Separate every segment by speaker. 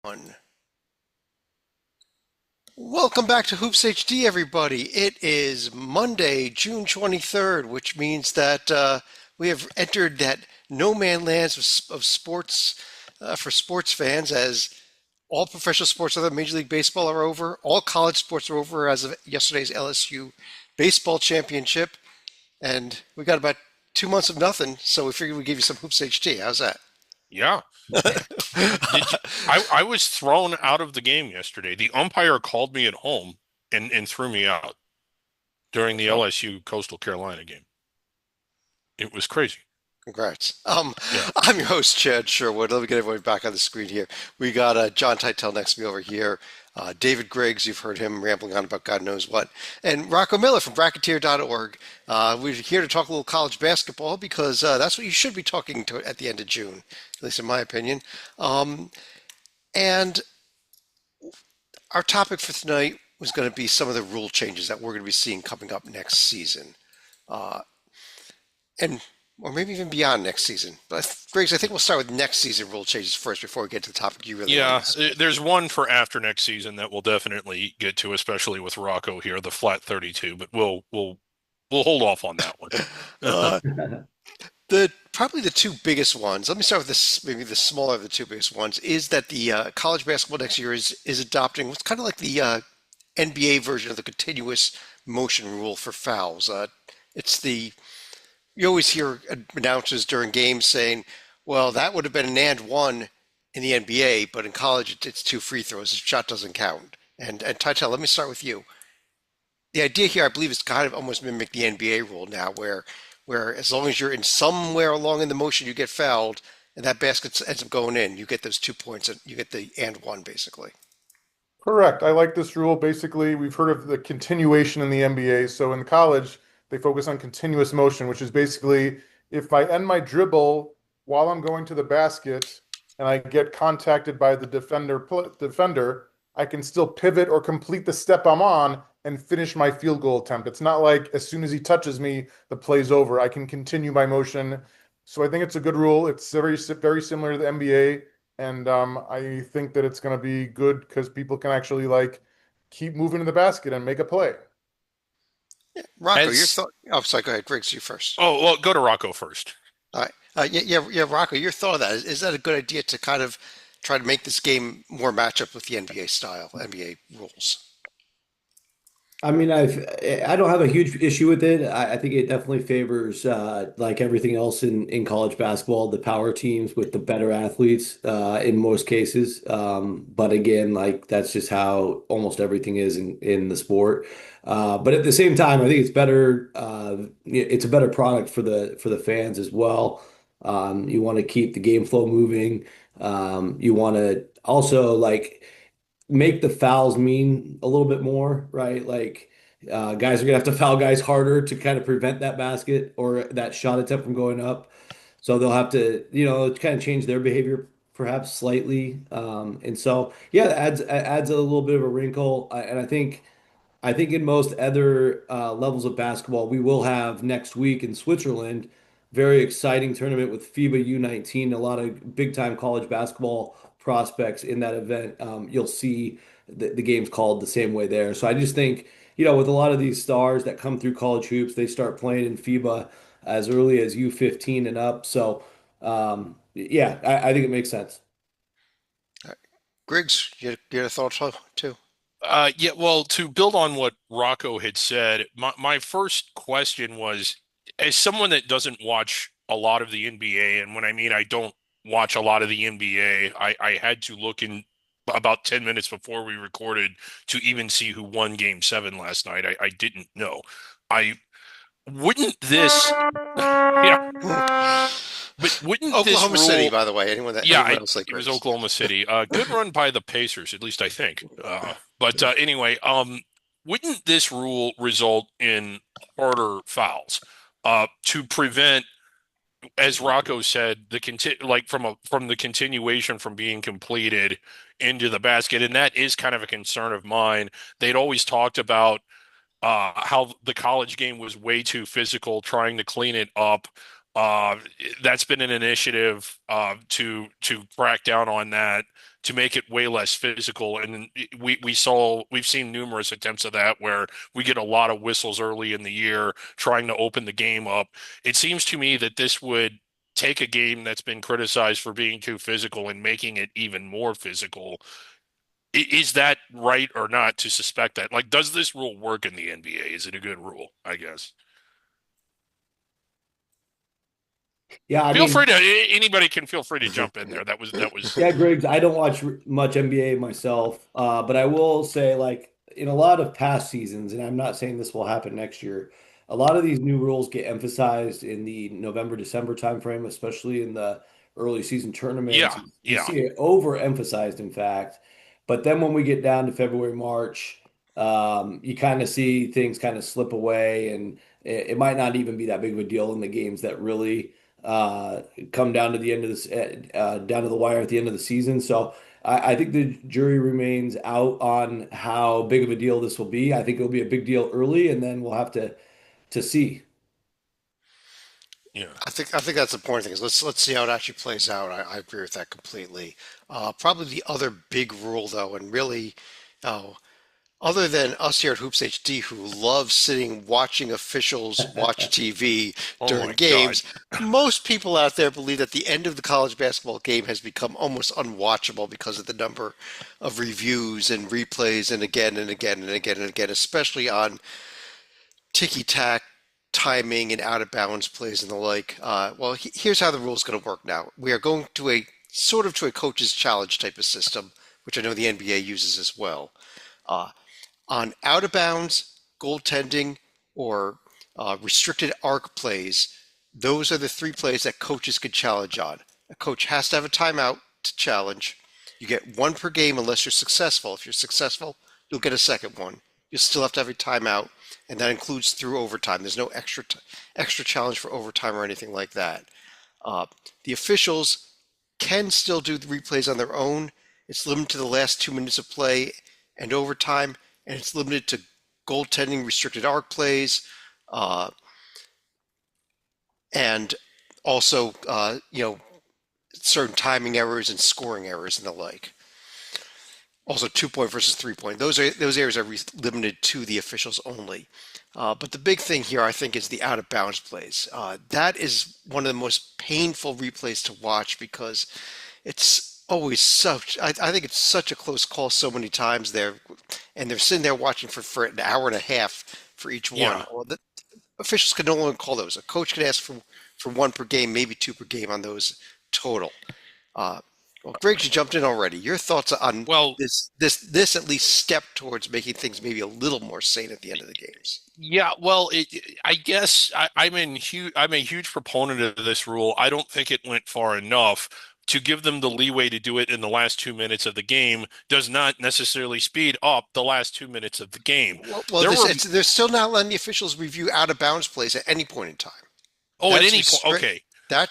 Speaker 1: One. Welcome back to Hoops HD, everybody. It is Monday, June 23rd, which means that we have entered that no man lands of sports for sports fans as all professional sports other than Major League Baseball are over. All college sports are over as of yesterday's LSU baseball championship. And we got about 2 months of nothing, so we figured we'd give you some Hoops HD. How's that?
Speaker 2: Yeah. Did you, I was thrown out of the game yesterday. The umpire called me at home and threw me out during the
Speaker 1: Well,
Speaker 2: LSU Coastal Carolina game. It was crazy.
Speaker 1: congrats.
Speaker 2: Yeah.
Speaker 1: I'm your host, Chad Sherwood. Let me get everybody back on the screen here. We got John Teitel next to me over here. David Griggs, you've heard him rambling on about God knows what. And Rocco Miller from Bracketeer.org. We're here to talk a little college basketball because that's what you should be talking to at the end of June, at least in my opinion. And our topic for tonight was going to be some of the rule changes that we're going to be seeing coming up next season. Uh, and or maybe even beyond next season. But Griggs, I think we'll start with next season rule changes first before we get to the topic you really want to
Speaker 2: Yeah,
Speaker 1: discuss.
Speaker 2: there's one for after next season that we'll definitely get to, especially with Rocco here, the flat 32, but we'll hold off on that one.
Speaker 1: Uh, the probably the two biggest ones. Let me start with this. Maybe the smaller of the two biggest ones is that the college basketball next year is adopting what's kind of like the NBA version of the continuous motion rule for fouls. It's the you always hear announcers during games saying, "Well, that would have been an and one in the NBA, but in college it's two free throws. The shot doesn't count." And Tytel, let me start with you. The idea here, I believe, is kind of almost mimic the NBA rule now, where as long as you're in somewhere along in the motion, you get fouled, and that basket ends up going in, you get those 2 points, and you get the and one basically.
Speaker 3: Correct. I like this rule. Basically, we've heard of the continuation in the NBA. So in college, they focus on continuous motion, which is basically if I end my dribble while I'm going to the basket and I get contacted by the defender, I can still pivot or complete the step I'm on and finish my field goal attempt. It's not like as soon as he touches me, the play's over. I can continue my motion. So I think it's a good rule. It's very similar to the NBA. And I think that it's going to be good because people can actually like keep moving to the basket and make a play.
Speaker 1: Rocco, your
Speaker 2: As
Speaker 1: thought? Oh, sorry. Go ahead, Griggs. You first.
Speaker 2: Oh, well, go to Rocco first.
Speaker 1: All right. Yeah. Rocco, your thought of that is that a good idea to kind of try to make this game more match up with the NBA style, NBA rules?
Speaker 4: I mean, I don't have a huge issue with it. I think it definitely favors like everything else in college basketball, the power teams with the better athletes in most cases. But again, like that's just how almost everything is in the sport. But at the same time, I think it's better. It's a better product for the fans as well. You want to keep the game flow moving. You want to also like make the fouls mean a little bit more, right? Like guys are gonna have to foul guys harder to kind of prevent that basket or that shot attempt from going up. So they'll have to, kind of change their behavior perhaps slightly. And so yeah, it adds a little bit of a wrinkle. And I think in most other levels of basketball, we will have next week in Switzerland, very exciting tournament with FIBA U19, a lot of big time college basketball prospects in that event. You'll see the games called the same way there. So I just think, with a lot of these stars that come through college hoops, they start playing in FIBA as early as U15 and up. So yeah, I think it makes sense.
Speaker 1: All right. Griggs, you had a thought too?
Speaker 2: Yeah, well, to build on what Rocco had said, my first question was, as someone that doesn't watch a lot of the NBA, and when I mean I don't watch a lot of the NBA, I had to look in about 10 minutes before we recorded to even see who won Game 7 last night. I didn't know. I wouldn't this, yeah, but wouldn't this
Speaker 1: Oklahoma City,
Speaker 2: rule,
Speaker 1: by the way.
Speaker 2: yeah,
Speaker 1: Anyone else like
Speaker 2: it was
Speaker 1: Griggs?
Speaker 2: Oklahoma City. Good run by the Pacers, at least I think. But anyway, wouldn't this rule result in harder fouls to prevent, as Rocco said, like from the continuation from being completed into the basket, and that is kind of a concern of mine. They'd always talked about how the college game was way too physical, trying to clean it up. Uh, that's been an initiative to crack down on that. to make it way less physical. And we've seen numerous attempts of that where we get a lot of whistles early in the year trying to open the game up. It seems to me that this would take a game that's been criticized for being too physical and making it even more physical. Is that right or not to suspect that? Like, does this rule work in the NBA? Is it a good rule, I guess?
Speaker 4: Yeah, I
Speaker 2: Feel
Speaker 4: mean,
Speaker 2: free to anybody can feel free to jump in there. That was
Speaker 4: yeah, Griggs, I don't watch much NBA myself, but I will say, like, in a lot of past seasons, and I'm not saying this will happen next year, a lot of these new rules get emphasized in the November, December timeframe, especially in the early season tournaments.
Speaker 2: yeah,
Speaker 4: You
Speaker 2: yeah.
Speaker 4: see it overemphasized, in fact. But then when we get down to February, March, you kind of see things kind of slip away, and it might not even be that big of a deal in the games that really uh, come down to the end of this, down to the wire at the end of the season. So I think the jury remains out on how big of a deal this will be. I think it'll be a big deal early, and then we'll have to see.
Speaker 2: Yeah.
Speaker 1: I think that's the important thing is let's see how it actually plays out. I agree with that completely. Probably the other big rule though, and really, oh, other than us here at Hoops HD who love sitting watching officials watch TV
Speaker 2: Oh
Speaker 1: during
Speaker 2: my God.
Speaker 1: games, most people out there believe that the end of the college basketball game has become almost unwatchable because of the number of reviews and replays and again and again and again and again, especially on ticky-tack timing and out of bounds plays and the like. Well, here's how the rule is going to work now. We are going to a sort of to a coach's challenge type of system, which I know the NBA uses as well. Uh, on out of bounds, goaltending, or restricted arc plays, those are the three plays that coaches can challenge on. A coach has to have a timeout to challenge. You get one per game unless you're successful. If you're successful, you'll get a second one. You'll still have to have a timeout, and that includes through overtime. There's no extra challenge for overtime or anything like that. Uh, the officials can still do the replays on their own. It's limited to the last 2 minutes of play and overtime, and it's limited to goaltending, restricted arc plays, uh, and also certain timing errors and scoring errors and the like. Also, 2 point versus 3 point. Those areas are limited to the officials only. But the big thing here, I think, is the out of bounds plays. That is one of the most painful replays to watch because it's always such. I think it's such a close call so many times there, and they're sitting there watching for an hour and a half for each one.
Speaker 2: Yeah.
Speaker 1: Well, the officials can no longer call those. A coach can ask for one per game, maybe two per game on those total. Uh, well, Greg, you jumped in already. Your thoughts on
Speaker 2: Well,
Speaker 1: this at least step towards making things maybe a little more sane at the end of the games?
Speaker 2: yeah, well, I guess I'm a huge proponent of this rule. I don't think it went far enough to give them the leeway to do it in the last 2 minutes of the game does not necessarily speed up the last 2 minutes of the game.
Speaker 1: Well,
Speaker 2: There were,
Speaker 1: they're still not letting the officials review out of bounds plays at any point in time.
Speaker 2: oh, at
Speaker 1: That's
Speaker 2: any point,
Speaker 1: restrict.
Speaker 2: okay.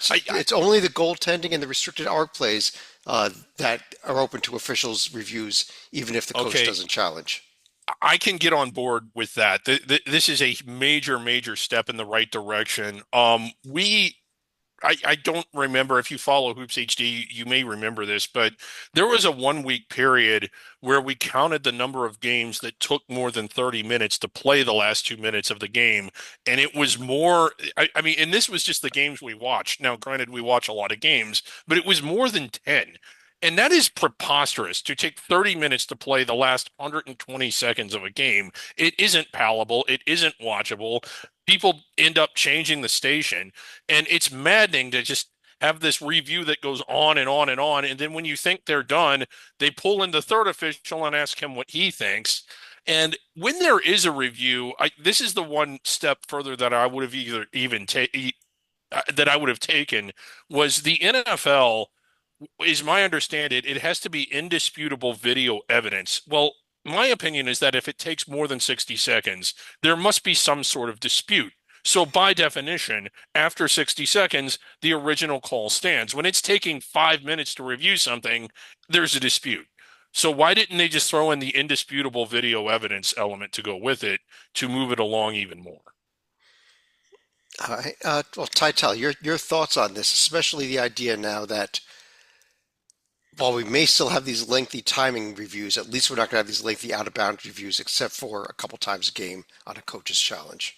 Speaker 2: I
Speaker 1: It's only the goaltending and the restricted arc plays that are open to officials' reviews, even if the coach
Speaker 2: okay.
Speaker 1: doesn't challenge.
Speaker 2: I can get on board with that. This is a major, major step in the right direction. I don't remember if you follow Hoops HD, you may remember this, but there was a 1 week period where we counted the number of games that took more than 30 minutes to play the last 2 minutes of the game. And it was more, I mean, and this was just the games we watched. Now, granted, we watch a lot of games, but it was more than 10. And that is preposterous to take 30 minutes to play the last 120 seconds of a game. It isn't palatable. It isn't watchable. People end up changing the station, and it's maddening to just have this review that goes on and on and on. And then when you think they're done, they pull in the third official and ask him what he thinks. And when there is a review, this is the one step further that I would have that I would have taken was the NFL is my understanding, it has to be indisputable video evidence. Well, my opinion is that if it takes more than 60 seconds, there must be some sort of dispute. So by definition, after 60 seconds, the original call stands. When it's taking 5 minutes to review something, there's a dispute. So why didn't they just throw in the indisputable video evidence element to go with it to move it along even more?
Speaker 1: All right. Well, Tytel, your thoughts on this, especially the idea now that while we may still have these lengthy timing reviews, at least we're not going to have these lengthy out of bounds reviews, except for a couple times a game on a coach's challenge.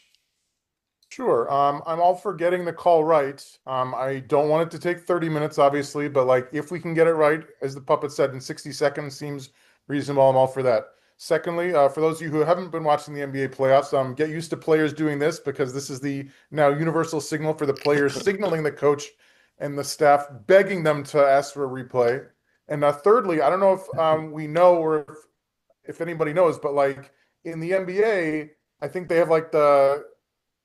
Speaker 3: Sure. I'm all for getting the call right. I don't want it to take 30 minutes, obviously, but like if we can get it right, as the puppet said, in 60 seconds seems reasonable. I'm all for that. Secondly, for those of you who haven't been watching the NBA playoffs, get used to players doing this because this is the now universal signal for the players signaling the coach and the staff, begging them to ask for a replay. And thirdly, I don't know if we know or if anybody knows, but like in the NBA, I think they have like the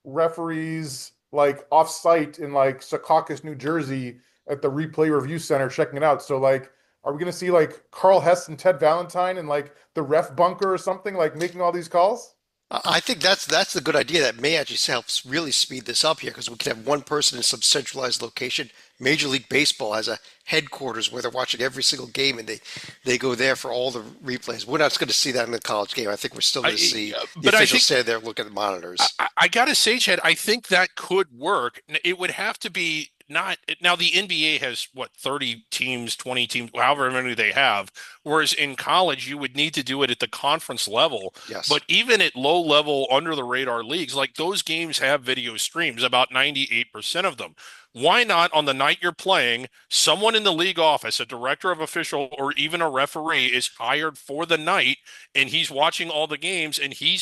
Speaker 3: referees like off site in like Secaucus, New Jersey at the replay review center checking it out. So like, are we going to see like Carl Hess and Ted Valentine in like the ref bunker or something like making all these calls?
Speaker 1: I think that's the good idea. That may actually help really speed this up here because we could have one person in some centralized location. Major League Baseball has a headquarters where they're watching every single game and they go there for all the replays. We're not going to see that in the college game. I think we're still going to see the
Speaker 2: But I
Speaker 1: officials
Speaker 2: think
Speaker 1: stand there looking at the monitors.
Speaker 2: I gotta say, Chad, I think that could work. It would have to be not now. The NBA has what 30 teams, 20 teams, however many they have. Whereas in college, you would need to do it at the conference level.
Speaker 1: Yes.
Speaker 2: But even at low level, under the radar leagues, like those games have video streams, about 98% of them. Why not on the night you're playing, someone in the league office, a director of official, or even a referee is hired for the night and he's watching all the games and he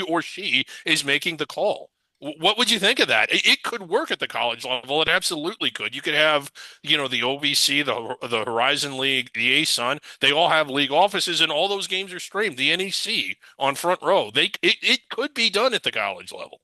Speaker 2: or she is making the call. What would you think of that? It could work at the college level. It absolutely could. You could have, the OVC, the Horizon League, the ASUN. They all have league offices, and all those games are streamed. The NEC on Front Row. It could be done at the college level.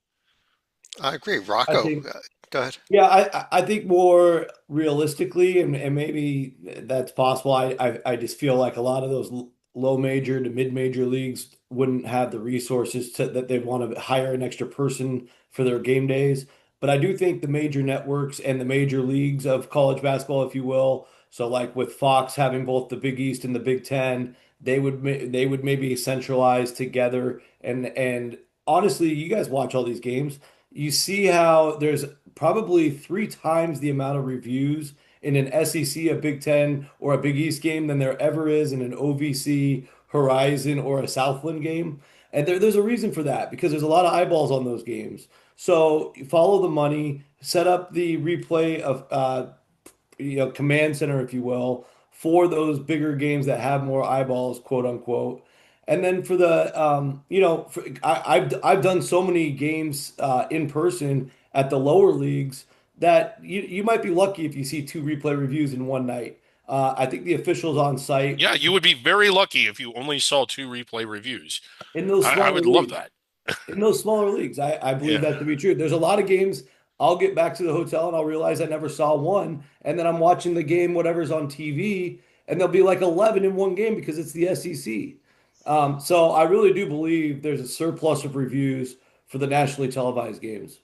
Speaker 1: I agree.
Speaker 4: I
Speaker 1: Rocco,
Speaker 4: think
Speaker 1: go ahead.
Speaker 4: Yeah, I think more realistically, and maybe that's possible. I just feel like a lot of those low major to mid major leagues wouldn't have the resources that they'd want to hire an extra person for their game days. But I do think the major networks and the major leagues of college basketball, if you will, so like with Fox having both the Big East and the Big Ten, they would maybe centralize together. And honestly, you guys watch all these games. You see how there's probably three times the amount of reviews in an SEC, a Big Ten, or a Big East game than there ever is in an OVC, Horizon, or a Southland game. And there's a reason for that because there's a lot of eyeballs on those games. So follow the money, set up the replay of command center, if you will, for those bigger games that have more eyeballs, quote unquote. And then for the I've done so many games in person at the lower leagues that you might be lucky if you see two replay reviews in one night. I think the officials on site
Speaker 2: Yeah, you would be very lucky if you only saw two replay reviews.
Speaker 4: in those
Speaker 2: I
Speaker 4: smaller
Speaker 2: would love
Speaker 4: leagues,
Speaker 2: that.
Speaker 4: I believe
Speaker 2: Yeah.
Speaker 4: that to be true. There's a lot of games I'll get back to the hotel and I'll realize I never saw one, and then I'm watching the game, whatever's on TV, and there'll be like 11 in one game because it's the SEC. So I really do believe there's a surplus of reviews for the nationally televised games.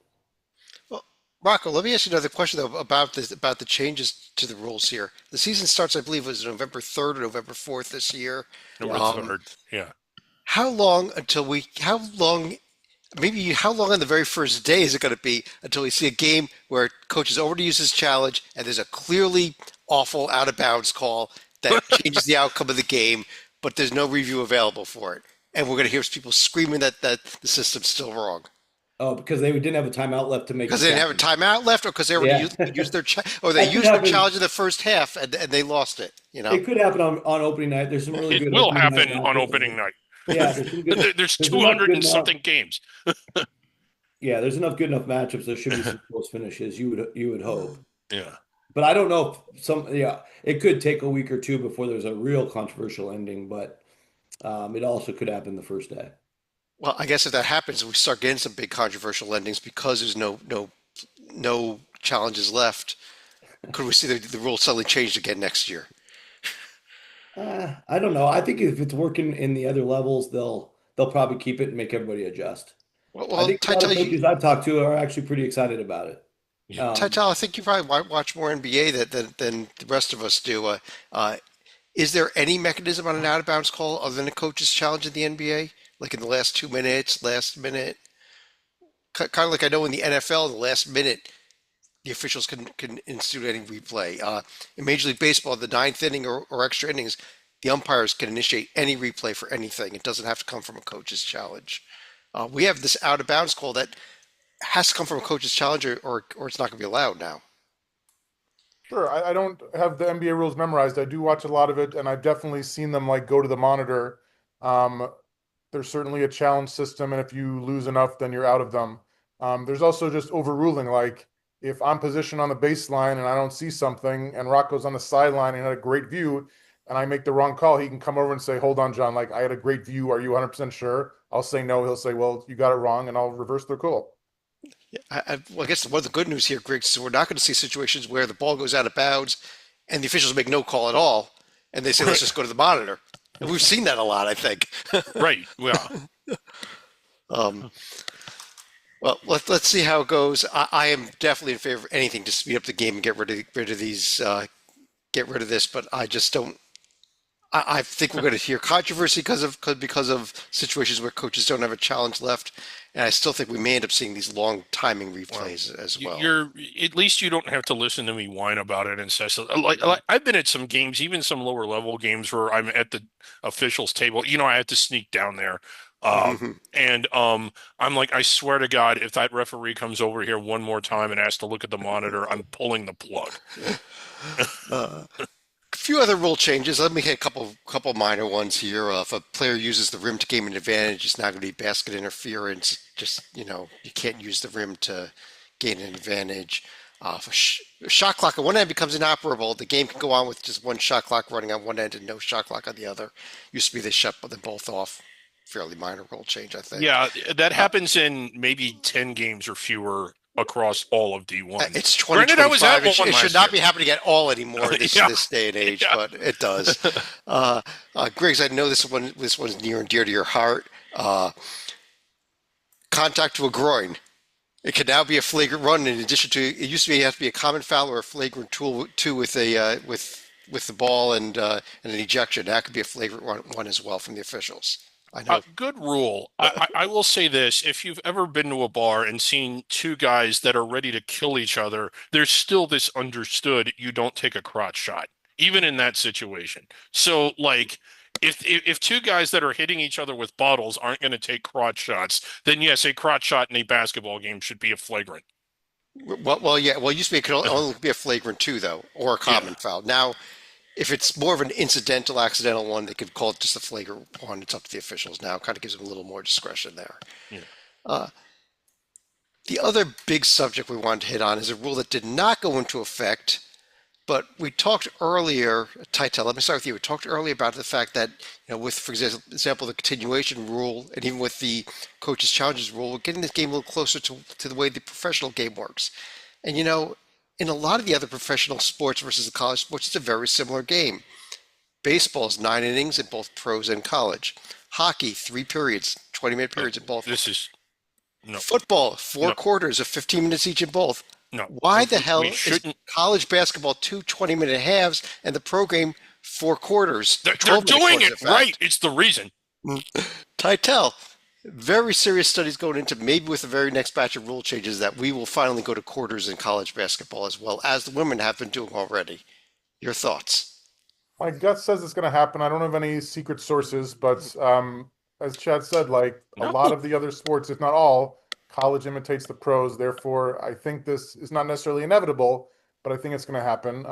Speaker 1: Well, Rocco, let me ask you another question though about the changes to the rules here. The season starts, I believe, was November 3rd or November 4th this year.
Speaker 2: Number
Speaker 1: Um,
Speaker 2: third. Yeah.
Speaker 1: how long until we? How long? Maybe how long on the very first day is it going to be until we see a game where coach has already used his challenge and there's a clearly awful out of bounds call that changes the outcome of the game, but there's no review available for it, and we're going to hear people screaming that the system's still wrong
Speaker 4: Oh, because they didn't have a timeout left to make
Speaker 1: because
Speaker 4: the
Speaker 1: they didn't have a
Speaker 4: challenge.
Speaker 1: timeout left, or because they already
Speaker 4: Yeah,
Speaker 1: used their or they
Speaker 4: that could
Speaker 1: used their
Speaker 4: happen.
Speaker 1: challenge in the first half and they lost it. You know.
Speaker 4: It could happen on opening night. There's some really
Speaker 2: It
Speaker 4: good
Speaker 2: will
Speaker 4: opening night
Speaker 2: happen on
Speaker 4: matchups.
Speaker 2: opening night.
Speaker 4: Yeah, there's some good.
Speaker 2: There's
Speaker 4: There's enough
Speaker 2: 200
Speaker 4: good
Speaker 2: and
Speaker 4: enough.
Speaker 2: something games.
Speaker 4: Yeah, there's enough good enough matchups. There should be some close finishes. You would hope.
Speaker 2: Yeah.
Speaker 4: But I don't know if yeah, it could take a week or two before there's a real controversial ending, but it also could happen the first day.
Speaker 1: Well, I guess if that happens, we start getting some big controversial endings because there's no challenges left. Could we see the rules suddenly changed again next year?
Speaker 4: I don't know. I think if it's working in the other levels, they'll probably keep it and make everybody adjust. I
Speaker 1: Well,
Speaker 4: think a lot of coaches I've talked to are actually pretty excited about it.
Speaker 2: Yeah.
Speaker 1: Titel, I think you probably watch more NBA than the rest of us do. Is there any mechanism on an out of bounds call other than a coach's challenge in the NBA? Like in the last 2 minutes, last minute? Kind of like I know in the NFL, in the last minute, the officials can institute any replay. In Major League Baseball, the ninth inning or extra innings, the umpires can initiate any replay for anything. It doesn't have to come from a coach's challenge. We have this out of bounds call that has to come from a coach's challenge, or it's not going to be allowed now.
Speaker 3: Sure, I don't have the NBA rules memorized. I do watch a lot of it, and I've definitely seen them like go to the monitor. Um, there's certainly a challenge system, and if you lose enough, then you're out of them. There's also just overruling, like if I'm positioned on the baseline and I don't see something, and Rocco's on the sideline and had a great view, and I make the wrong call, he can come over and say, "Hold on, John, like I had a great view. Are you 100% sure?" I'll say no. He'll say, "Well, you got it wrong," and I'll reverse the call.
Speaker 1: Well, I guess one of the good news here, Greg, is we're not going to see situations where the ball goes out of bounds and the officials make no call at all, and they say, "Let's just go to the monitor." And we've seen that a lot, I think.
Speaker 2: Right. Yeah.
Speaker 1: Um, well, let's see how it goes. I am definitely in favor of anything to speed up the game and get rid of these, get rid of this. But I just don't. I think we're going to hear controversy because of situations where coaches don't have a challenge left, and I still think we may end up seeing these long timing replays as well.
Speaker 2: You're at least you don't have to listen to me whine about it and say so. Like I've been at some games, even some lower level games where I'm at the officials table. I had to sneak down there. And I'm like, I swear to God, if that referee comes over here one more time and asks to look at the monitor, I'm pulling the plug.
Speaker 1: A few other rule changes. Let me hit a couple minor ones here. If a player uses the rim to gain an advantage, it's not going to be basket interference. Just you can't use the rim to gain an advantage. If a shot clock on one end becomes inoperable, the game can go on with just one shot clock running on one end and no shot clock on the other. Used to be they shut them both off. Fairly minor rule change, I think.
Speaker 2: Yeah, that happens in maybe 10 games or fewer across all of D1.
Speaker 1: It's
Speaker 2: Granted, I was at
Speaker 1: 2025.
Speaker 2: one
Speaker 1: It should
Speaker 2: last
Speaker 1: not
Speaker 2: year.
Speaker 1: be happening at all anymore
Speaker 2: Yeah,
Speaker 1: this day and age,
Speaker 2: yeah.
Speaker 1: but it does. Griggs, I know this one's near and dear to your heart. Contact to a groin. It can now be a flagrant run. In addition to, it used to be you have to be a common foul or a flagrant tool two with a with the ball and an ejection. That could be a flagrant one as well from the officials. I know.
Speaker 2: Good rule. I will say this. If you've ever been to a bar and seen two guys that are ready to kill each other, there's still this understood you don't take a crotch shot, even in that situation. So, like, if two guys that are hitting each other with bottles aren't going to take crotch shots, then yes, a crotch shot in a basketball game should be a flagrant.
Speaker 1: Yeah. Well, it used to be it could only be a flagrant two though, or a
Speaker 2: Yeah.
Speaker 1: common foul. Now, if it's more of an incidental, accidental one, they could call it just a flagrant one. It's up to the officials now. Kind of gives them a little more discretion there.
Speaker 2: Yeah.
Speaker 1: The other big subject we wanted to hit on is a rule that did not go into effect, but we talked earlier, Titel, let me start with you. We talked earlier about the fact that, with, for example, the continuation rule and even with the coaches' challenges rule, we're getting this game a little closer to the way the professional game works. And, in a lot of the other professional sports versus the college sports, it's a very similar game. Baseball is 9 innings in both pros and college. Hockey, 3 periods, 20-minute periods in both.
Speaker 2: This is no,
Speaker 1: Football, four
Speaker 2: no,
Speaker 1: quarters of 15 minutes each in both.
Speaker 2: no.
Speaker 1: Why the hell
Speaker 2: We
Speaker 1: is
Speaker 2: shouldn't.
Speaker 1: college basketball two 20-minute halves and the pro game 4 quarters,
Speaker 2: They're
Speaker 1: 12-minute
Speaker 2: doing
Speaker 1: quarters,
Speaker 2: it
Speaker 1: in fact?
Speaker 2: right. It's the reason.
Speaker 1: Titel, very serious studies going into maybe with the very next batch of rule changes that we will finally go to quarters in college basketball as well as the women have been doing already. Your thoughts?
Speaker 3: My gut says it's going to happen. I don't have any secret sources, but as Chad said, like a
Speaker 2: No.
Speaker 3: lot of the other sports, if not all, college imitates the pros. Therefore, I think this is not necessarily inevitable, but I think it's going to happen.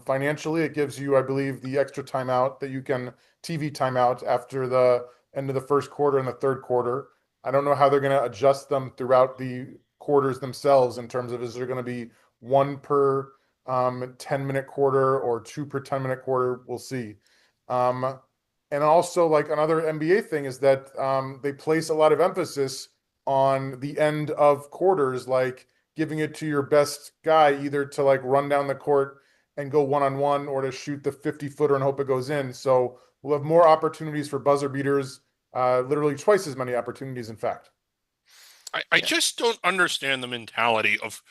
Speaker 3: Financially, it gives you, I believe, the extra timeout that you can TV timeout after the end of the first quarter and the third quarter. I don't know how they're going to adjust them throughout the quarters themselves in terms of is there going to be one per 10-minute quarter or two per 10-minute quarter. We'll see. And also, like another NBA thing is that they place a lot of emphasis on the end of quarters, like giving it to your best guy either to like run down the court and go one-on-one or to shoot the 50-footer and hope it goes in. So we'll have more opportunities for buzzer beaters, literally twice as many opportunities, in fact.
Speaker 2: I just don't understand the mentality of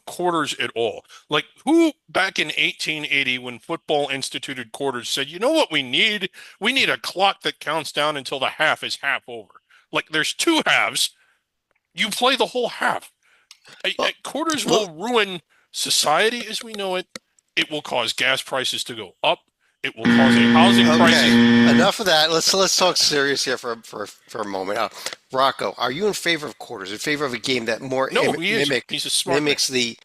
Speaker 2: quarters at all. Like who back in 1880 when football instituted quarters said, you know what we need? We need a clock that counts down until the half is half over. Like there's two halves. You play the whole half.
Speaker 1: Well,
Speaker 2: Quarters
Speaker 1: well,
Speaker 2: will ruin society as we know it. It will cause gas prices to go up. It will cause a housing crisis.
Speaker 1: Okay, enough of that. Let's talk serious here for a moment. Rocco, are you in favor of quarters? In favor of a game that more
Speaker 2: No, he isn't. He's a smart man.
Speaker 1: mimics the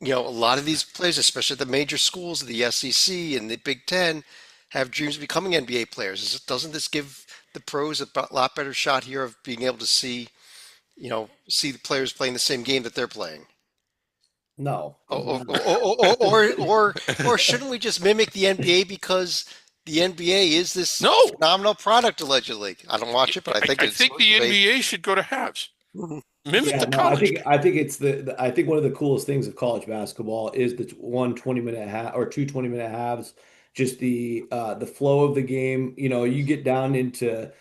Speaker 1: a lot of these players, especially at the major schools, the SEC and the Big Ten, have dreams of becoming NBA players. Doesn't this give the pros a lot better shot here of being able to see the players playing the same game that they're playing?
Speaker 4: No, does
Speaker 1: Or,
Speaker 4: not.
Speaker 1: or shouldn't we just mimic the NBA because the NBA is this
Speaker 2: No,
Speaker 1: phenomenal product allegedly? I don't watch it, but I think
Speaker 2: I
Speaker 1: it's
Speaker 2: think the
Speaker 1: they.
Speaker 2: NBA should go to halves.
Speaker 1: Mhm.
Speaker 2: Mimic
Speaker 4: Yeah,
Speaker 2: the
Speaker 4: no, I
Speaker 2: college
Speaker 4: think
Speaker 2: game.
Speaker 4: I think it's I think one of the coolest things of college basketball is the one 20-minute half or two 20-minute halves. Just the flow of the game. You know, you get down into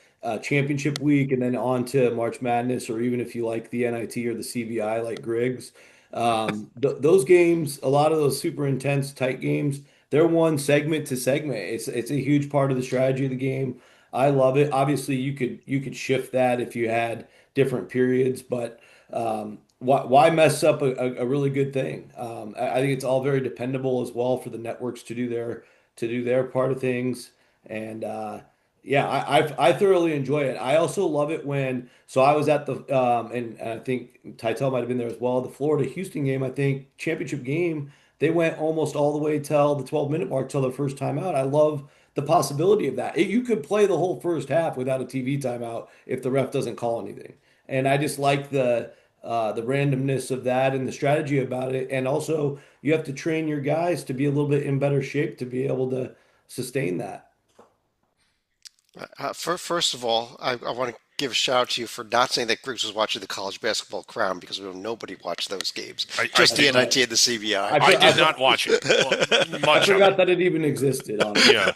Speaker 4: championship week and then on to March Madness, or even if you like the NIT or the CBI like Griggs. Th those games, a lot of those super intense tight games, they're one segment to segment. It's a huge part of the strategy of the game. I love it. Obviously, you could shift that if you had different periods, but why mess up a really good thing? I think it's all very dependable as well for the networks to do their part of things, and yeah, I thoroughly enjoy it. I also love it when so I was at the and I think Tytel might have been there as well. The Florida Houston game, I think championship game, they went almost all the way till the 12-minute mark till the first timeout. I love the possibility of that. You could play the whole first half without a TV timeout if the ref doesn't call anything. And I just like the randomness of that and the strategy about it. And also, you have to train your guys to be a little bit in better shape to be able to sustain that.
Speaker 1: First of all, I want to give a shout out to you for not saying that Griggs was watching the college basketball crown because we know nobody watched those games,
Speaker 2: I
Speaker 1: just the
Speaker 2: did.
Speaker 1: NIT and the CBI.
Speaker 4: I
Speaker 2: I
Speaker 4: for, I,
Speaker 2: did
Speaker 4: for,
Speaker 2: not watch it. Well,
Speaker 4: I
Speaker 2: much of it.
Speaker 4: forgot that it even existed, honestly.
Speaker 2: Yeah.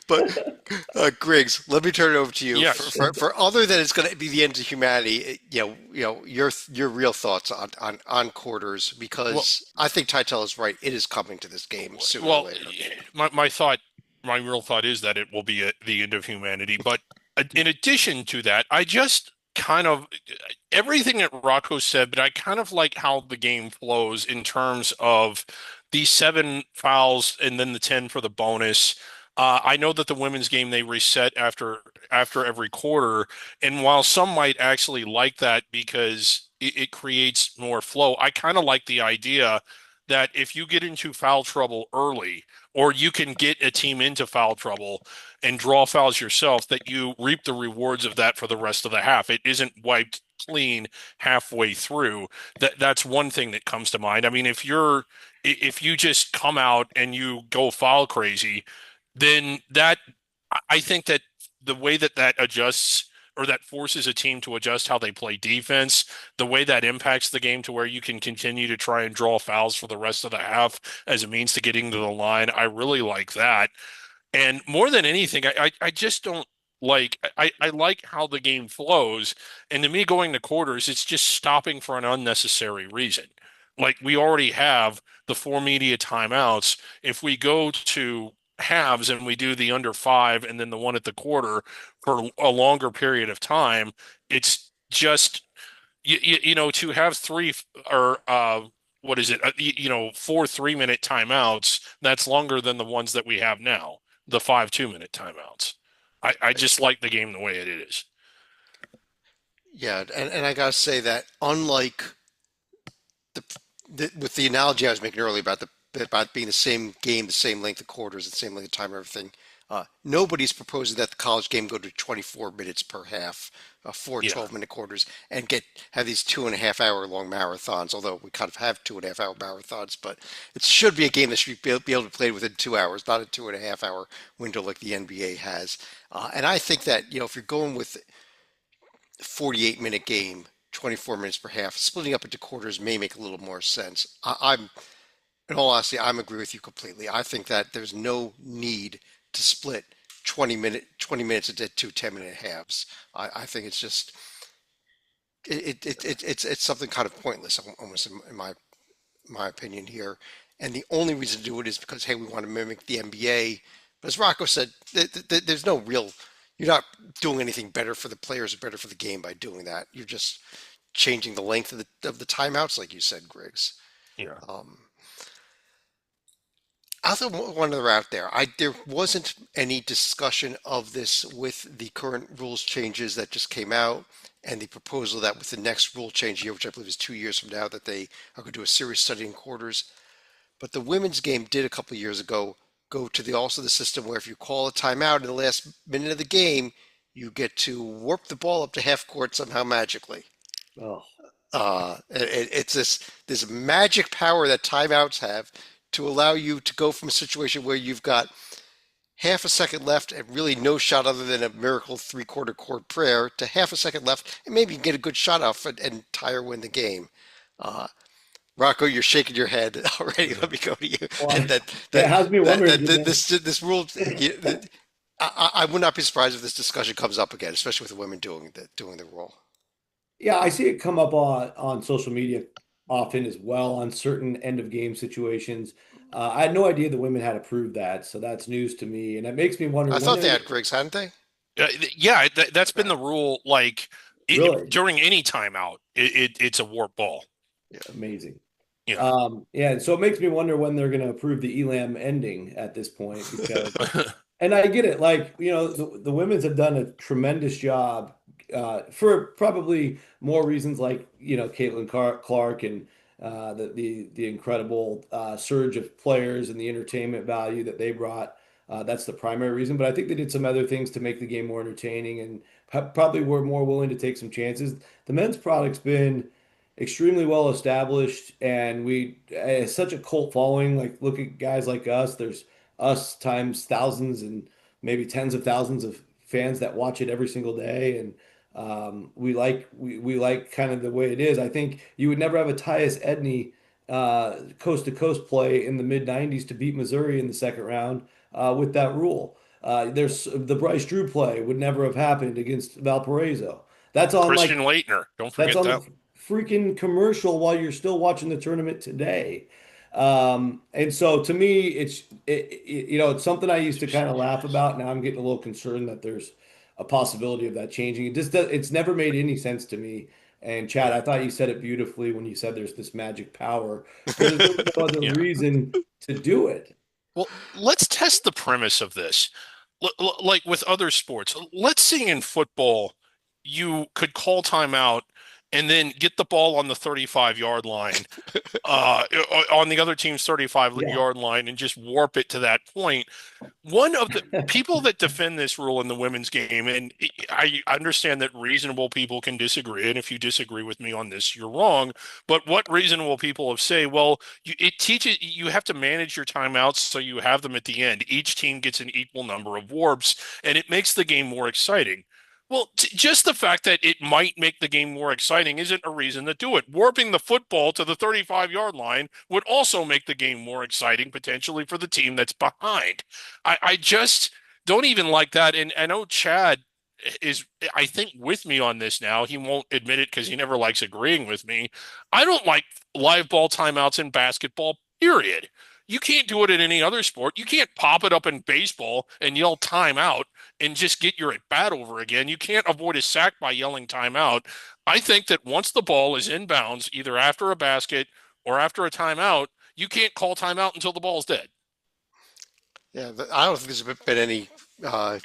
Speaker 1: But Griggs, let me turn it over to you
Speaker 2: Yes.
Speaker 1: for other than it's going to be the end of humanity. Your real thoughts on quarters
Speaker 2: Well,
Speaker 1: because I think Tytel is right. It is coming to this game sooner or
Speaker 2: well,
Speaker 1: later.
Speaker 2: my thought, my real thought is that it will be the end of humanity. But in addition to that, I just kind of everything that Rocco said, but I kind of like how the game flows in terms of the 7 fouls and then the 10 for the bonus. I know that the women's game they reset after every quarter, and while some might actually like that because it creates more flow, I kind of like the idea that if you get into foul trouble early, or you can get a team into foul trouble and draw fouls yourself, that you reap the rewards of that for the rest of the half. It isn't wiped clean halfway through. That's one thing that comes to mind. I mean, if you just come out and you go foul crazy, then I think that the way that that adjusts or that forces a team to adjust how they play defense, the way that impacts the game to where you can continue to try and draw fouls for the rest of the half as a means to getting to the line. I really like that. And more than anything, I just don't like I like how the game flows. And to me, going to quarters, it's just stopping for an unnecessary reason. Like we already have the 4 media timeouts. If we go to halves and we do the under 5 and then the one at the quarter for a longer period of time, it's just to have or what is it? 4 3-minute timeouts. That's longer than the ones that we have now, the 5 2-minute timeouts. I just like the game the way it is.
Speaker 1: Yeah, and I gotta say that unlike with the analogy I was making earlier about being the same game, the same length of quarters, the same length of time, everything. Nobody's proposing that the college game go to 24 minutes per half, four
Speaker 2: Yeah.
Speaker 1: 12-minute quarters, and have these 2.5 hour long marathons. Although we kind of have 2.5 hour marathons, but it should be a game that should be able to be played within 2 hours, not a 2.5 hour window like the NBA has. And I think that if you're going with 48-minute game, 24 minutes per half, splitting up into quarters may make a little more sense. In all honesty, I'm agree with you completely. I think that there's no need to split 20 minutes into two 10-minute halves. I think it's just it's something kind of pointless, almost in my opinion here. And the only reason to do it is because hey, we want to mimic the NBA. But as Rocco said, there's no real. You're not doing anything better for the players or better for the game by doing that. You're just changing the length of the timeouts, like you said, Griggs.
Speaker 2: Yeah.
Speaker 1: Um, I'll throw one other out there. There wasn't any discussion of this with the current rules changes that just came out and the proposal that with the next rule change year, which I believe is 2 years from now, that they are going to do a serious study in quarters. But the women's game did a couple of years ago go to the system where if you call a timeout in the last minute of the game, you get to warp the ball up to half court somehow magically.
Speaker 4: Oh,
Speaker 1: It's this magic power that timeouts have to allow you to go from a situation where you've got half a second left and really no shot other than a miracle three-quarter court prayer to half a second left and maybe get a good shot off and tie or win the game. Uh, Rocco, you're shaking your head already.
Speaker 2: Yeah.
Speaker 1: Let me go to you.
Speaker 4: well,
Speaker 1: And
Speaker 4: it has me wondering,
Speaker 1: this rule, I would not be surprised if this discussion comes up again, especially with women doing the role.
Speaker 4: yeah, I see it come up on social media often as well on certain end of game situations. I had no idea the women had approved that, so that's news to me, and it makes me wonder
Speaker 1: I
Speaker 4: when
Speaker 1: thought they
Speaker 4: are
Speaker 1: had Griggs, hadn't they?
Speaker 2: Yeah, that's been
Speaker 1: Yeah,
Speaker 2: the rule. Like
Speaker 4: really
Speaker 2: during any timeout, it's a warp ball.
Speaker 1: yeah.
Speaker 4: amazing.
Speaker 2: Yeah.
Speaker 4: Yeah, so it makes me wonder when they're going to approve the Elam ending at this point because, and I get it, like, the women's have done a tremendous job for probably more reasons like, Caitlin Clark and the incredible surge of players and the entertainment value that they brought. That's the primary reason, but I think they did some other things to make the game more entertaining and probably were more willing to take some chances. The men's product's been extremely well established, and it's such a cult following. Like, look at guys like us. There's us times thousands and maybe tens of thousands of fans that watch it every single day, and we like kind of the way it is. I think you would never have a Tyus Edney coast to coast play in the mid '90s to beat Missouri in the second round with that rule. There's the Bryce Drew play would never have happened against Valparaiso. That's on
Speaker 2: Christian
Speaker 4: like
Speaker 2: Leitner, don't
Speaker 4: that's
Speaker 2: forget
Speaker 4: on the
Speaker 2: that.
Speaker 4: freaking commercial while you're still watching the tournament today. And so to me, it's something I used to kind of laugh about. Now I'm getting a little concerned that there's a possibility of that changing. It's never made any sense to me. And Chad, I
Speaker 2: Yeah.
Speaker 4: thought you said it beautifully when you said there's this magic power, but there's really no other
Speaker 2: Yeah.
Speaker 4: reason to do it.
Speaker 2: Well, let's test the premise of this. Like with other sports, let's say in football, you could call timeout and then get the ball on the 35-yard line, on the other team's 35
Speaker 4: Yeah.
Speaker 2: yard line and just warp it to that point. One of the people that defend this rule in the women's game, and I understand that reasonable people can disagree, and if you disagree with me on this, you're wrong. But what reasonable people have say, well, it teaches you have to manage your timeouts so you have them at the end. Each team gets an equal number of warps, and it makes the game more exciting. Well, just the fact that it might make the game more exciting isn't a reason to do it. Warping the football to the 35-yard line would also make the game more exciting, potentially for the team that's behind. I just don't even like that. And I know Chad is, I think, with me on this now. He won't admit it because he never likes agreeing with me. I don't like live ball timeouts in basketball, period. You can't do it in any other sport. You can't pop it up in baseball and yell timeout and just get your at bat over again. You can't avoid a sack by yelling timeout. I think that once the ball is in bounds, either after a basket or after a timeout, you can't call timeout until the ball's dead.
Speaker 1: Yeah, I don't think there's been any uh,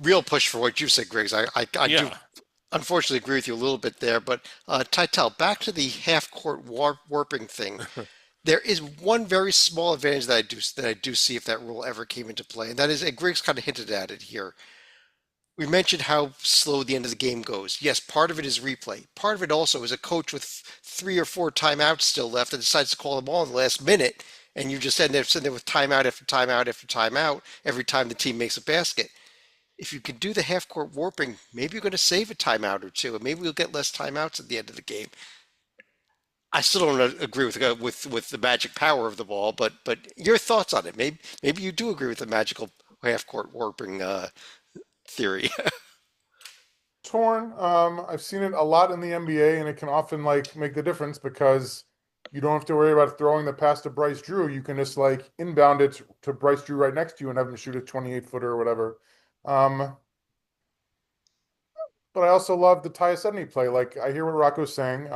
Speaker 1: real push for what you said, Griggs. I do
Speaker 2: Yeah.
Speaker 1: unfortunately agree with you a little bit there, but Tytel, back to the half-court warping thing. There is one very small advantage that I do see if that rule ever came into play, and that is, and Griggs kind of hinted at it here. We mentioned how slow the end of the game goes. Yes, part of it is replay. Part of it also is a coach with 3 or 4 timeouts still left that decides to call them all in the last minute, and you just end up sitting there with timeout after timeout after timeout every time the team makes a basket. If you can do the half court warping, maybe you're going to save a timeout or two, and maybe we'll get less timeouts at the end of the game. I still don't agree with the magic power of the ball, but your thoughts on it? Maybe you do agree with the magical half court warping theory.
Speaker 3: Torn. I've seen it a lot in the NBA, and it can often like make the difference because you don't have to worry about throwing the pass to Bryce Drew. You can just like inbound it to Bryce Drew right next to you and have him shoot a 28-footer or whatever. Um, but I also love the Tyus Edney play. Like I hear what Rocco's saying.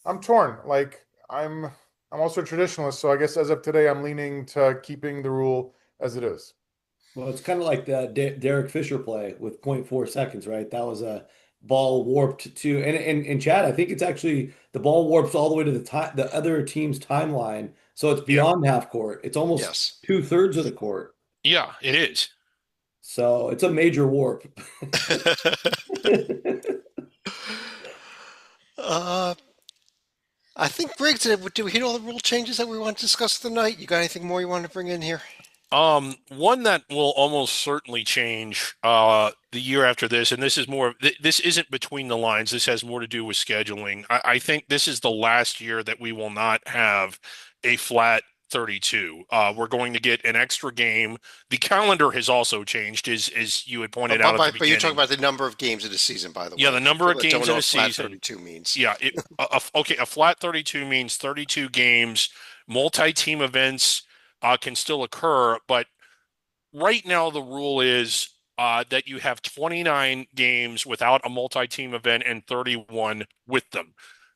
Speaker 3: I'm torn. Like I'm I'm also a traditionalist, so I guess as of today, I'm leaning to keeping the rule as it is.
Speaker 4: Well, it's kind of like the Derek Fisher play with zero point 0.4 seconds, right? That was a ball warped to, and Chad, I think it's actually the ball warps all the way to the other team's timeline, so it's
Speaker 2: Yeah.
Speaker 4: beyond half court. It's almost
Speaker 1: Yes.
Speaker 4: 2/3 of the court,
Speaker 2: Yeah, it is.
Speaker 4: so it's a major warp.
Speaker 1: Uh, I think, Briggs, did we hit all the rule changes that we want to discuss tonight? You got anything more you want to bring in here?
Speaker 2: One that will almost certainly change the year after this, and this is more this isn't between the lines. This has more to do with scheduling. I think this is the last year that we will not have a flat 32. We're going to get an extra game. The calendar has also changed, as you had pointed out at the
Speaker 1: But you're talking
Speaker 2: beginning.
Speaker 1: about the number of games in the season, by the
Speaker 2: Yeah,
Speaker 1: way,
Speaker 2: the
Speaker 1: for
Speaker 2: number
Speaker 1: people
Speaker 2: of
Speaker 1: that don't
Speaker 2: games
Speaker 1: know
Speaker 2: in a
Speaker 1: what flat
Speaker 2: season.
Speaker 1: 32 means.
Speaker 2: Yeah, okay, a flat 32 means 32 games. Multi-team events can still occur, but right now the rule is that you have 29 games without a multi-team event and 31 with them.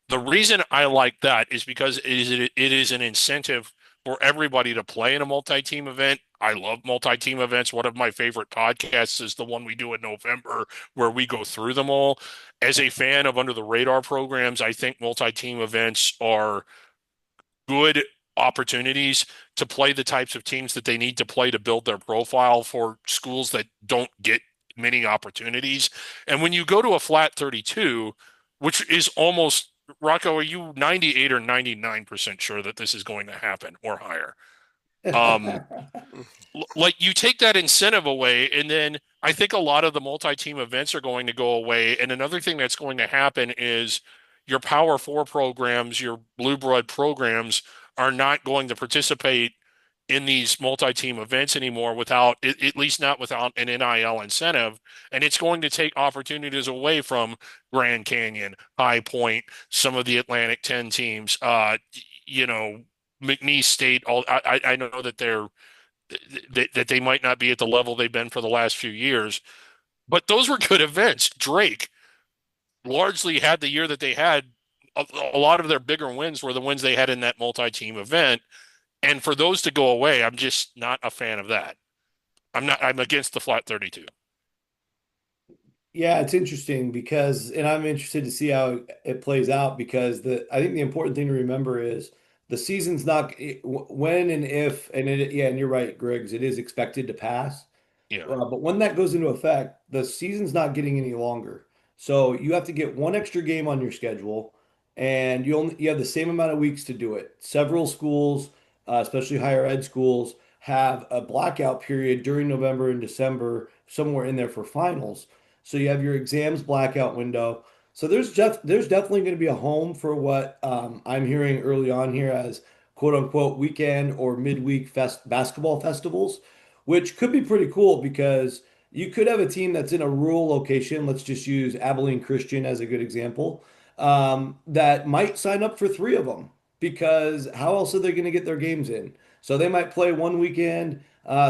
Speaker 2: The reason I like that is because it is an incentive for everybody to play in a multi-team event. I love multi-team events. One of my favorite podcasts is the one we do in November where we go through them all. As a fan of under the radar programs, I think multi-team events are good opportunities to play the types of teams that they need to play to build their profile for schools that don't get many opportunities. And when you go to a flat 32, which is almost, Rocco, are you 98 or 99% sure that this is going to happen or higher? Um, like you take that incentive away, and then I think a lot of the multi-team events are going to go away. And another thing that's going to happen is your Power Four programs, your blue blood programs, are not going to participate in these multi-team events anymore without, at least not without an NIL incentive. And it's going to take opportunities away from Grand Canyon, High Point, some of the Atlantic 10 teams, you know, McNeese State. I know that that they might not be at the level they've been for the last few years, but those were good events. Drake largely had the year that they had. A lot of their bigger wins were the wins they had in that multi-team event. And for those to go away, I'm just not a fan of that. I'm against the flat 32.
Speaker 4: Yeah, it's interesting because, and I'm interested to see how it plays out because I think the important thing to remember is the season's not when and if, and yeah, and you're right, Griggs, it is expected to pass.
Speaker 2: Yeah.
Speaker 4: But when that goes into effect, the season's not getting any longer. So you have to get one extra game on your schedule, and you have the same amount of weeks to do it. Several schools, especially higher ed schools, have a blackout period during November and December, somewhere in there for finals. So you have your exams blackout window. So there's definitely going to be a home for what I'm hearing early on here as quote unquote weekend or midweek basketball festivals, which could be pretty cool because you could have a team that's in a rural location. Let's just use Abilene Christian as a good example, that might sign up for three of them because how else are they going to get their games in? So they might play one weekend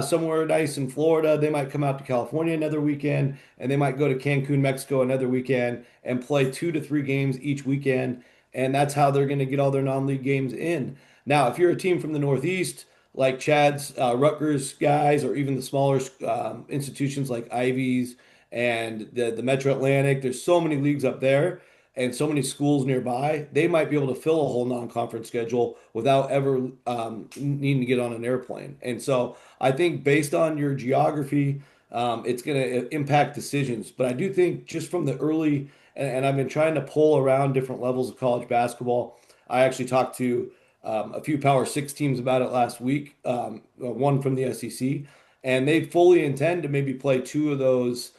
Speaker 4: somewhere nice in Florida. They might come out to California another weekend, and they might go to Cancun, Mexico another weekend and play 2 to 3 games each weekend. And that's how they're going to get all their non-league games in. Now, if you're a team from the Northeast, like Chad's Rutgers guys, or even the smaller institutions like Ivies and the Metro Atlantic. There's so many leagues up there and so many schools nearby. They might be able to fill a whole non-conference schedule without ever needing to get on an airplane. And so I think based on your geography, it's going to impact decisions. But I do think just from the early, and I've been trying to pull around different levels of college basketball. I actually talked to a few Power Six teams about it last week, one from the SEC, and they fully intend to maybe play two of those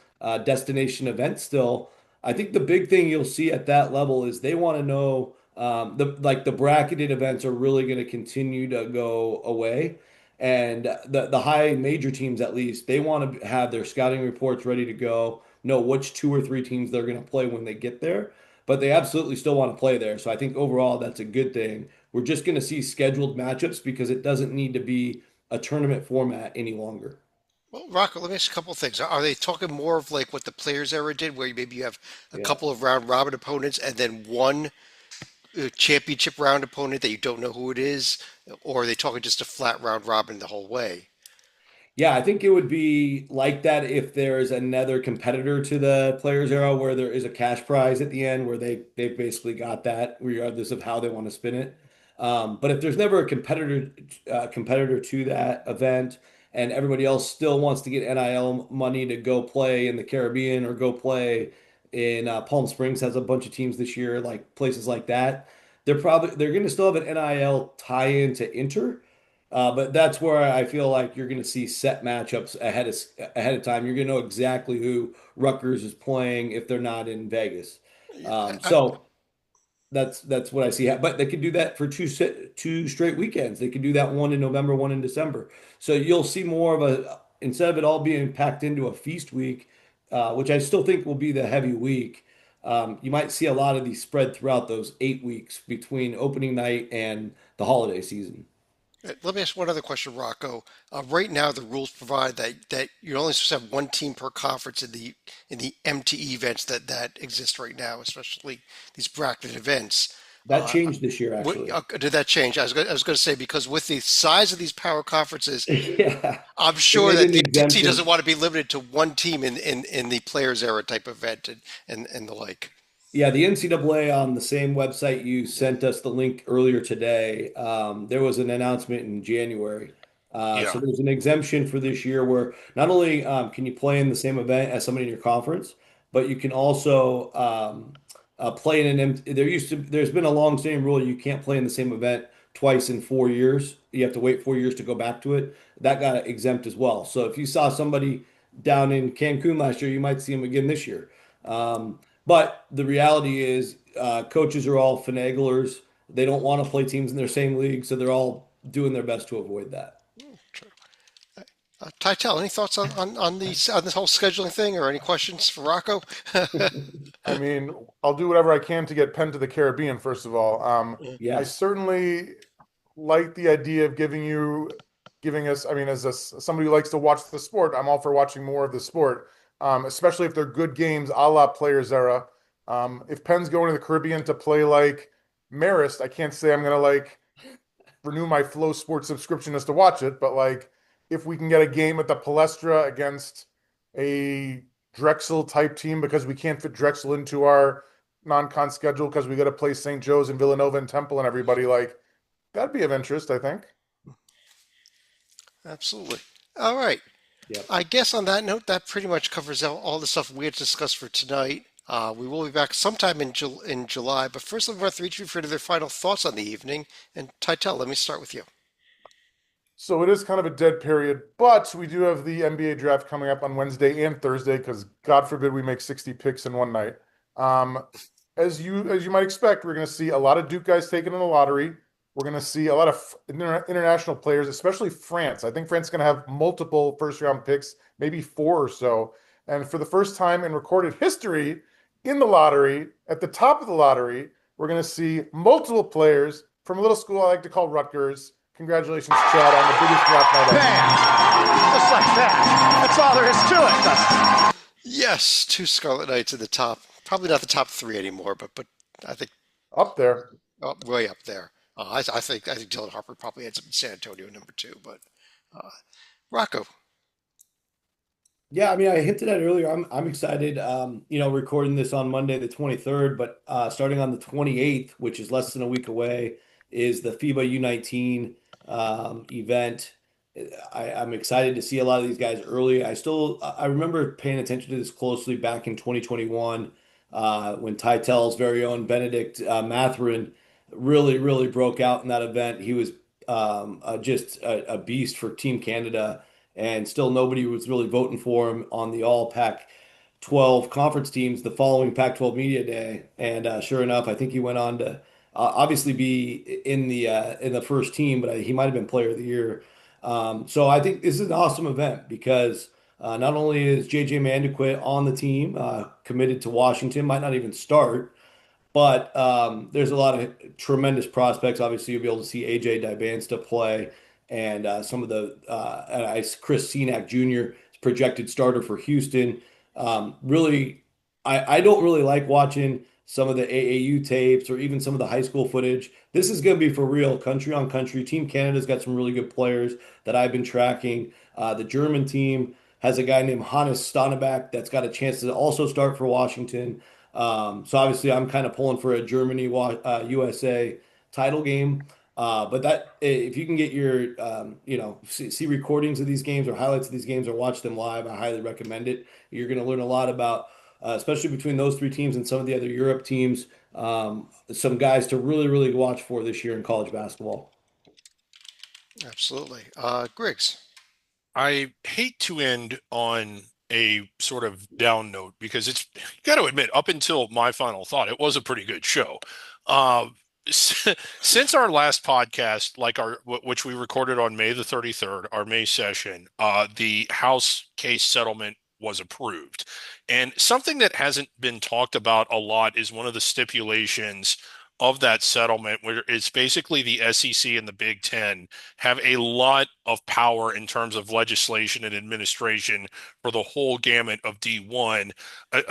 Speaker 4: destination events still. I think the big thing you'll see at that level is they want to know the bracketed events are really going to continue to go away. And the high major teams, at least, they want to have their scouting reports ready to go, know which 2 or 3 teams they're going to play when they get there. But they absolutely still want to play there. So I think overall that's a good thing. We're just going to see scheduled matchups because it doesn't need to be a tournament format any longer.
Speaker 1: Well, Rocco, let me ask you a couple of things. Are they talking more of like what the Players era did, where maybe you have a
Speaker 4: Yeah.
Speaker 1: couple of round robin opponents and then one a championship round opponent that you don't know who it is, or are they talking just a flat round robin the whole way?
Speaker 4: Yeah, I think it would be like that if there's another competitor to the Players Era where there is a cash prize at the end where they've basically got that regardless of how they want to spin it. But if there's never a competitor to that event and everybody else still wants to get NIL money to go play in the Caribbean or go play in Palm Springs has a bunch of teams this year, like places like that, they're going to still have an NIL tie-in to enter. But that's where I feel like you're going to see set matchups ahead of time. You're going to know exactly who Rutgers is playing if they're not in Vegas.
Speaker 1: I,
Speaker 4: So that's what I see. But they could do that for two straight weekends. They could do that one in November, one in December. So you'll see more of a instead of it all being packed into a feast week, which I still think will be the heavy week. You might see a lot of these spread throughout those 8 weeks between opening night and the holiday season.
Speaker 1: Let me ask one other question, Rocco. Right now, the rules provide that you're only supposed to have one team per conference in the MTE events that exist right now, especially these bracket events.
Speaker 4: That changed this year, actually.
Speaker 1: Did that change? I was going to say because with the size of these power conferences,
Speaker 4: Yeah,
Speaker 1: I'm
Speaker 4: they
Speaker 1: sure
Speaker 4: made
Speaker 1: that
Speaker 4: an
Speaker 1: the NCT doesn't
Speaker 4: exemption.
Speaker 1: want to be limited to one team in the Players Era type event and the like.
Speaker 4: Yeah, the NCAA on the same website you sent us the link earlier today. There was an announcement in January. So
Speaker 2: Yeah.
Speaker 4: there's an exemption for this year where not only can you play in the same event as somebody in your conference, but you can also play in there's been a long-standing rule you can't play in the same event twice in 4 years. You have to wait 4 years to go back to it. That got exempt as well. So if you saw somebody down in Cancun last year, you might see them again this year. But the reality is, coaches are all finaglers. They don't want to play teams in their same league, so they're all doing their best to avoid that.
Speaker 1: Tytel, any thoughts on this whole scheduling thing, or any questions for Rocco?
Speaker 3: I mean, I'll do whatever I can to get Penn to the Caribbean, first of all. I
Speaker 4: Yes.
Speaker 3: certainly like the idea of giving us, I mean, somebody who likes to watch the sport, I'm all for watching more of the sport, especially if they're good games a la Players Era. If Penn's going to the Caribbean to play like Marist, I can't say I'm going to like renew my Flow Sports subscription just to watch it, but like if we can get a game at the Palestra against a Drexel type team because we can't fit Drexel into our non-con schedule because we got to play St. Joe's and Villanova and Temple and everybody, like that'd be of interest, I think.
Speaker 1: Absolutely. All right.
Speaker 4: Yep.
Speaker 1: I guess on that note, that pretty much covers all the stuff we had discussed for tonight. We will be back sometime in July, but first, let me run each of you for their final thoughts on the evening. And Tytel, let me start with you.
Speaker 3: So it is kind of a dead period, but we do have the NBA draft coming up on Wednesday and Thursday because God forbid we make 60 picks in one night. Um, as you might expect, we're going to see a lot of Duke guys taken in the lottery. We're going to see a lot of international players, especially France. I think France is going to have multiple first round picks, maybe four or so. And for the first time in recorded history in the lottery, at the top of the lottery, we're going to see multiple players from a little school I like to call Rutgers. Congratulations, Chad, on the biggest draft night ever.
Speaker 5: Bam! Just like that. That's all there is to it.
Speaker 1: Yes, two Scarlet Knights at the top. Probably not the top three anymore, but I think
Speaker 3: Up there.
Speaker 1: way up there. I think Dylan Harper probably ends up in San Antonio number two, but uh, Rocco.
Speaker 4: Yeah, I mean, I hinted at earlier. I'm excited. Recording this on Monday the 23rd, but starting on the 28th, which is less than a week away, is the FIBA U19 event. I'm excited to see a lot of these guys early. I remember paying attention to this closely back in 2021 when Tytel's very own Benedict Mathurin really, really broke out in that event. He was just a beast for Team Canada, and still nobody was really voting for him on the all Pac-12 conference teams the following Pac-12 Media Day. And sure enough, I think he went on to obviously be in the first team, but he might have been Player of the Year. So I think this is an awesome event because not only is JJ Mandequit on the team, committed to Washington, might not even start, but there's a lot of tremendous prospects. Obviously, you'll be able to see AJ Dybantsa play, and some of the Chris Senack Jr. is projected starter for Houston. Really, I don't really like watching some of the AAU tapes, or even some of the high school footage. This is going to be for real, country on country. Team Canada's got some really good players that I've been tracking. The German team has a guy named Hannes Stanneback that's got a chance to also start for Washington. So obviously, I'm kind of pulling for a Germany USA title game. But that if you can get your see recordings of these games or highlights of these games or watch them live, I highly recommend it. You're going to learn a lot about, especially between those three teams and some of the other Europe teams, some guys to really watch for this year in college basketball.
Speaker 1: Absolutely. Griggs.
Speaker 2: I hate to end on a sort of down note because it's, you got to admit, up until my final thought, it was a pretty good show. Uh, since our last podcast, which we recorded on May the 33rd, our May session, the House case settlement was approved. And something that hasn't been talked about a lot is one of the stipulations of that settlement, where it's basically the SEC and the Big Ten have a lot of power in terms of legislation and administration for the whole gamut of D1.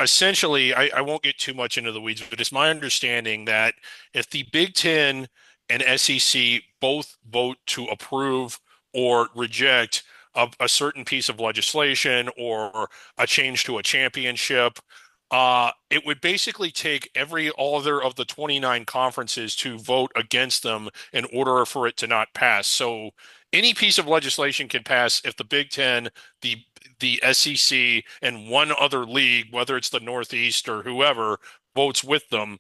Speaker 2: Essentially, I won't get too much into the weeds, but it's my understanding that if the Big Ten and SEC both vote to approve or reject a certain piece of legislation or a change to a championship, it would basically take all other of the 29 conferences to vote against them in order for it to not pass. So any piece of legislation can pass if the Big Ten, the SEC, and one other league, whether it's the Northeast or whoever, votes with them.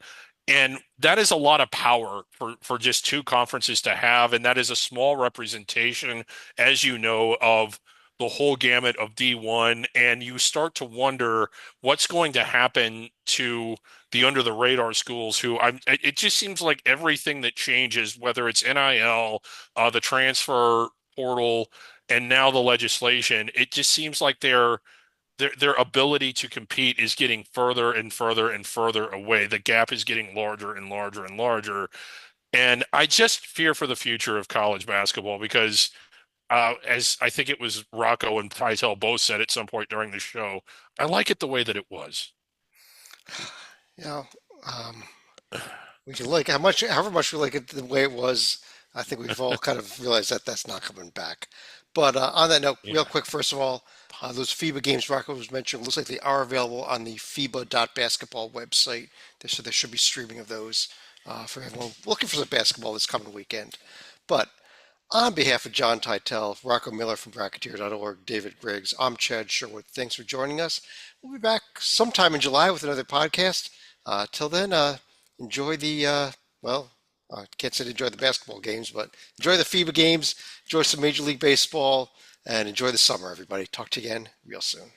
Speaker 2: And that is a lot of power for just two conferences to have. And that is a small representation, as you know, of the whole gamut of D1. And you start to wonder what's going to happen to the under the radar schools it just seems like everything that changes, whether it's NIL, the transfer portal, and now the legislation, it just seems like their ability to compete is getting further and further and further away. The gap is getting larger and larger and larger. And I just fear for the future of college basketball because, as I think it was Rocco and Titel both said at some point during the show, I like it the way that it was.
Speaker 1: You know, um, we can like however much we like it the way it was. I think we've all kind of realized that that's not coming back. But on that note, real
Speaker 2: Yeah.
Speaker 1: quick, first of all, those FIBA games Rocco was mentioning, looks like they are available on the FIBA.basketball website. So there should be streaming of those for everyone looking for some basketball this coming weekend. But on behalf of John Titel, Rocco Miller from Bracketeer.org, David Griggs, I'm Chad Sherwood. Thanks for joining us. We'll be back sometime in July with another podcast. Till then, enjoy can't say enjoy the basketball games, but enjoy the FIBA games, enjoy some Major League Baseball, and enjoy the summer, everybody. Talk to you again real soon.